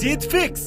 जीत fix.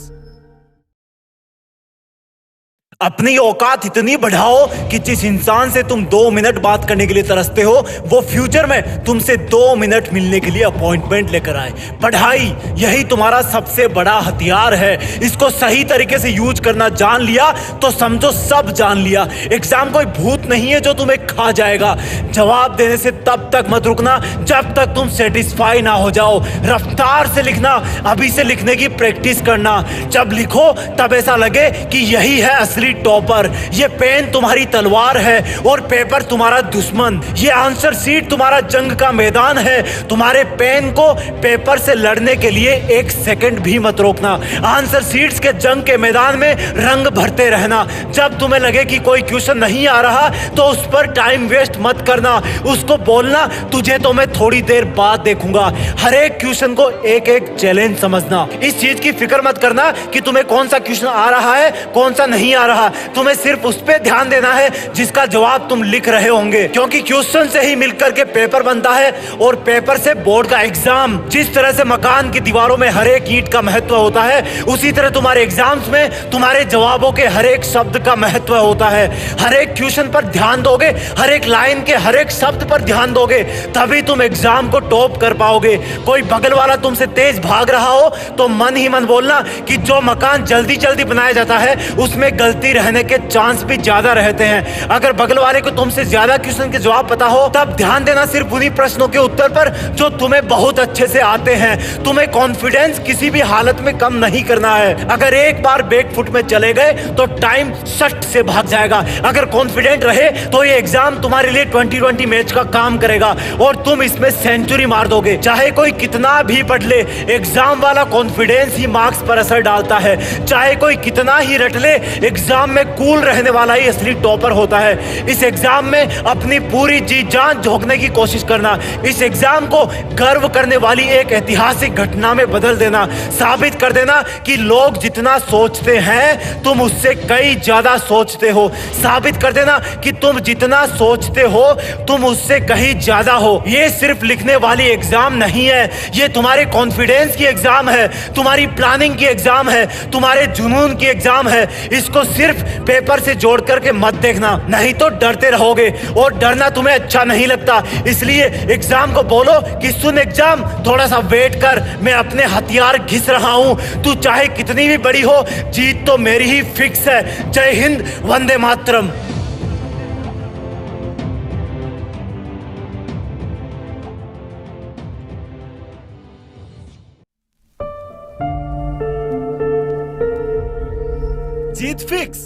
अपनी औकात इतनी बढ़ाओ कि जिस इंसान से तुम 2 मिनट बात करने के लिए तरसते हो वो फ्यूचर में तुमसे 2 मिनट मिलने के लिए अपॉइंटमेंट लेकर आए। पढ़ाई यही तुम्हारा सबसे बड़ा हथियार है। इसको सही तरीके से यूज करना जान लिया तो समझो सब जान लिया। एग्जाम कोई भूत नहीं है जो तुम्हें खा जाएगा। जवाब देने से तब तक मत रुकना जब तक तुम सेटिस्फाई ना हो जाओ। रफ्तार से लिखना, अभी से लिखने की प्रैक्टिस करना। जब लिखो तब ऐसा लगे कि यही है असली टॉपर। ये पेन तुम्हारी तलवार है और पेपर तुम्हारा दुश्मन। ये आंसर शीट तुम्हारा जंग का मैदान है। तुम्हारे पेन को पेपर से लड़ने के लिए 1 सेकंड भी मत रोकना। आंसर शीट्स के जंग के मैदान में रंग भरते रहना। जब तुम्हें लगे कि कोई क्वेश्चन नहीं आ रहा तो उस पर टाइम वेस्ट मत करना। उसको बोलना तुझे तो मैं थोड़ी देर बाद देखूंगा। हर एक क्वेश्चन को एक एक चैलेंज समझना। इस चीज की फिक्र मत करना कि तुम्हें कौन सा क्वेश्चन आ रहा है कौन सा नहीं आ रहा। तुम्हें सिर्फ उस पे ध्यान देना है जिसका जवाब तुम लिख रहे होंगे, क्योंकि क्वेश्चन से ही मिलकर के पेपर बनता है और पेपर से बोर्ड का एग्जाम। जिस तरह से मकान की दीवारों में हर एक ईंट का महत्व होता है उसी तरह तुम्हारे एग्जाम्स में तुम्हारे जवाबों के हर एक शब्द का महत्व होता है। हर एक क्वेश्चन पर ध्यान दोगे, हर एक लाइन के हर एक शब्द पर ध्यान दोगे, तभी तुम एग्जाम को टॉप कर पाओगे। कोई बगल वाला तुमसे तेज भाग रहा हो तो मन ही मन बोलना कि जो मकान जल्दी जल्दी बनाया जाता है उसमें गलती रहने के चांस भी ज्यादा रहते हैं। अगर बगल वाले को तुमसे ज्यादा क्वेश्चन के जवाब पता हो तब ध्यान देना सिर्फ उन्हीं प्रश्नों के उत्तर पर जो तुम्हें बहुत अच्छे से आते हैं। तुम्हें कॉन्फिडेंस किसी भी हालत में कम नहीं करना है। अगर एक बार बैकफुट में चले गए तो टाइम सट से भाग जाएगा। अगर कॉन्फिडेंट रहे तो ये एग्जाम तुम्हारे लिए 2020 मैच का काम करेगा और तुम इसमें सेंचुरी मार दोगे। चाहे कोई कितना भी पढ़ ले, एग्जाम वाला कॉन्फिडेंस ही मार्क्स पर असर डालता है। चाहे कोई कितना ही रट ले, एग्जाम में कूल रहने वाला ही असली टॉपर होता है। इस एग्जाम में अपनी पूरी जी जान झोंकने की कोशिश करना। इस एग्जाम को गर्व करने वाली एक ऐतिहासिक घटना में बदल देना। साबित कर देना कि लोग जितना सोचते हैं तुम उससे कई ज्यादा सोचते हो। साबित कर देना कि तुम जितना सोचते हो तुम उससे कहीं ज्यादा हो। ये सिर्फ लिखने वाली एग्जाम नहीं है, ये तुम्हारे कॉन्फिडेंस की एग्जाम है, तुम्हारी प्लानिंग की एग्जाम है, तुम्हारे जुनून की एग्जाम है। इसको सिर्फ पेपर से जोड़ करके मत देखना, नहीं तो डरते रहोगे और डरना तुम्हें अच्छा नहीं लगता। इसलिए एग्जाम को बोलो कि सुन एग्जाम, थोड़ा सा वेट कर, मैं अपने हथियार घिस रहा हूं। तू चाहे कितनी भी बड़ी हो, जीत तो मेरी ही फिक्स है। जय हिंद, वंदे मातरम। जीत फिक्स।